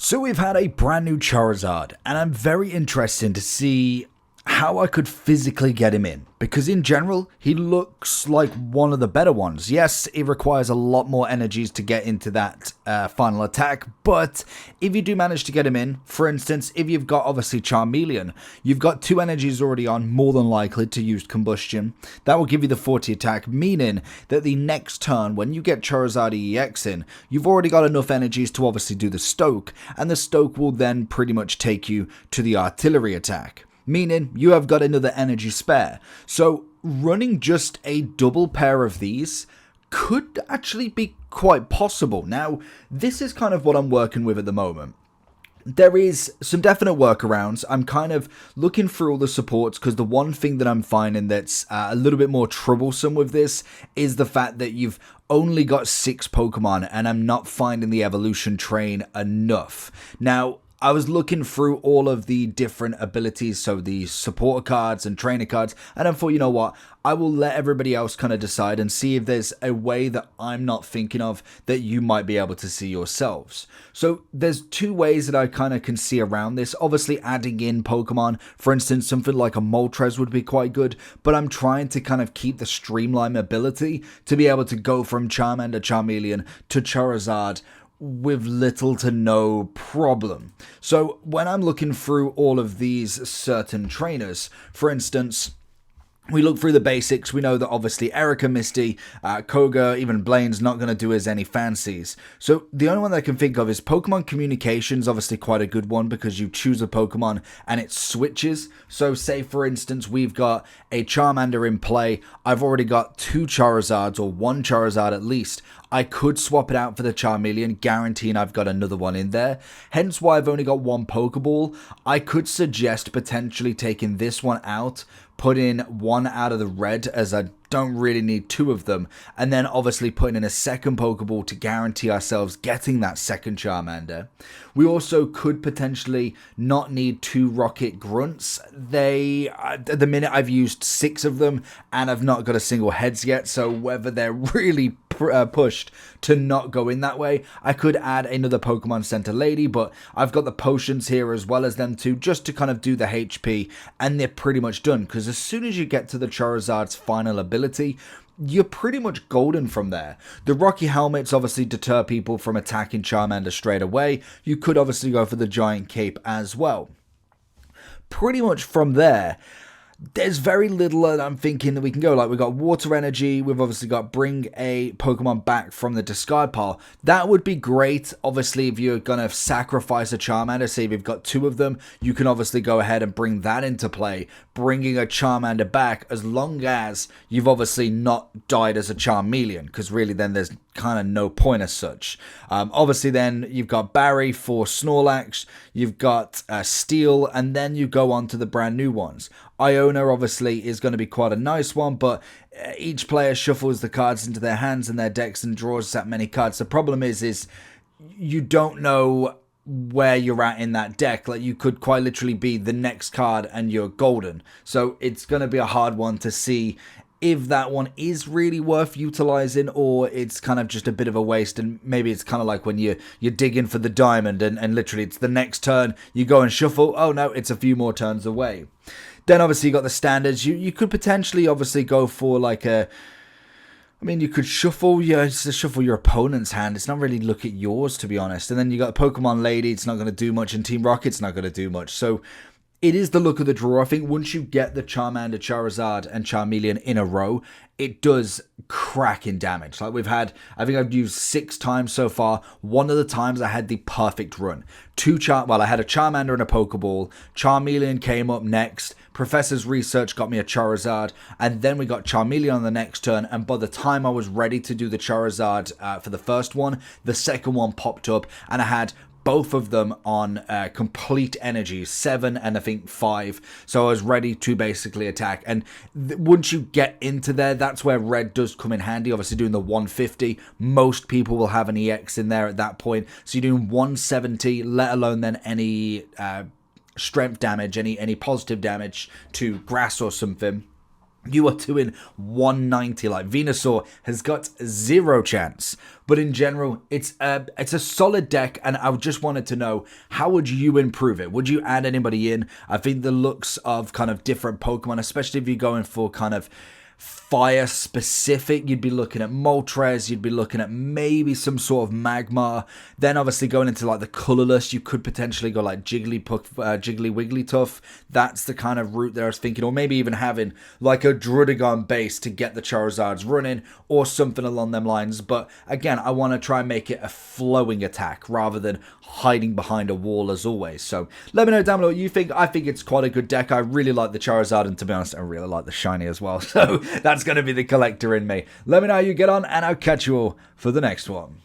So we've had a brand new Charizard, and I'm very interested to see how I could physically get him in, because in general, he looks like one of the better ones. Yes, it requires a lot more energies to get into that final attack, but if you do manage to get him in, for instance, if you've got obviously Charmeleon, you've got 2 energies already on, more than likely to use Combustion. That will give you the 40 attack, meaning that the next turn, when you get Charizard EX in, you've already got enough energies to obviously do the Stoke, and the Stoke will then pretty much take you to the artillery attack, meaning you have got another energy spare. So running just a double pair of these could actually be quite possible. Now, this is kind of what I'm working with at the moment. There is some definite workarounds. I'm kind of looking through all the supports, because the one thing that I'm finding that's a little bit more troublesome with this is the fact that you've only got 6 Pokemon, and I'm not finding the evolution train enough. Now, I was looking through all of the different abilities, so the supporter cards and trainer cards, and I thought, you know what, I will let everybody else kind of decide and see if there's a way that I'm not thinking of that you might be able to see yourselves. So there's 2 ways that I kind of can see around this. Obviously adding in Pokemon, for instance, something like a Moltres would be quite good, but I'm trying to kind of keep the streamline ability to be able to go from Charmander, Charmeleon to Charizard with little to no problem. So when I'm looking through all of these certain trainers, for instance, we look through the basics. We know that obviously Erica, Misty, Koga, even Blaine's not going to do us any fancies. So the only one that I can think of is Pokemon Communications, obviously quite a good one, because you choose a Pokemon and it switches. So say for instance we've got a Charmander in play. I've already got 2 Charizards, or 1 Charizard at least. I could swap it out for the Charmeleon, guaranteeing I've got another one in there. Hence why I've only got 1 Pokeball. I could suggest potentially taking this one out, put in 1 out of the red, as I don't really need 2 of them, and then obviously putting in a second Pokeball to guarantee ourselves getting that second Charmander. We also could potentially not need 2 Rocket Grunts. At the minute I've used 6 of them and I've not got a single heads yet, so whether they're really pushed to not go in that way, I could add another Pokemon Center Lady, but I've got the potions here as well as them 2, just to kind of do the HP, and they're pretty much done, because as soon as you get to the Charizard's final ability, you're pretty much golden from there. The Rocky Helmets obviously deter people from attacking Charmander straight away. You could obviously go for the Giant Cape as well. Pretty much from there, there's very little that I'm thinking that we can go. Like, we've got Water Energy, we've obviously got bring a Pokemon back from the discard pile. That would be great. Obviously, if you're going to sacrifice a Charmander, say if you've got 2 of them, you can obviously go ahead and bring that into play, bringing a Charmander back, as long as you've obviously not died as a Charmeleon, because really then there's kind of no point as such. Obviously then you've got Barry for Snorlax, you've got Steel, and then you go on to the brand new ones. Iona obviously is going to be quite a nice one, but each player shuffles the cards into their hands and their decks and draws that many cards. The problem is you don't know where you're at in that deck. Like, you could quite literally be the next card and you're golden. So it's going to be a hard one to see if that one is really worth utilizing, or it's kind of just a bit of a waste. And maybe it's kind of like when you're digging for the diamond and literally it's the next turn you go and shuffle. Oh no, it's a few more turns away. Then obviously you got the standards. You could potentially obviously go for like a, I mean, you could shuffle your opponent's hand. It's not really look at yours, to be honest. And then you got Pokemon Lady. It's not going to do much, and Team Rocket's not going to do much. So it is the look of the draw. I think once you get the Charmander, Charizard, and Charmeleon in a row, it does cracking damage. Like, I think I've used 6 times so far. One of the times I had the perfect run. I had a Charmander and a Pokeball. Charmeleon came up next. Professor's Research got me a Charizard, and then we got Charmeleon on the next turn, and by the time I was ready to do the Charizard for the first one, the second one popped up, and I had both of them on complete energy, 7 and I think 5. So I was ready to basically attack. And once you get into there, that's where red does come in handy. Obviously doing the 150, most people will have an EX in there at that point. So you're doing 170, let alone then any strength damage, any positive damage to grass or something. you are doing 190. Like Venusaur has got zero chance. But in general, it's a solid deck, and I just wanted to know, how would you improve it? Would you add anybody in? I think the looks of kind of different Pokemon, especially if you're going for kind of fire specific, you'd be looking at Moltres, you'd be looking at maybe some sort of Magmar. Then obviously going into like the colorless, you could potentially go like Jiggly Wigglytuff. That's the kind of route there I was thinking, or maybe even having like a Drudigon base to get the Charizards running, or something along them lines. But again, I want to try and make it a flowing attack rather than hiding behind a wall as always. So let me know down below what you think. I think it's quite a good deck. I really like the Charizard, and to be honest, I really like the shiny as well. So that's going to be the collector in me. Let me know how you get on, and I'll catch you all for the next one.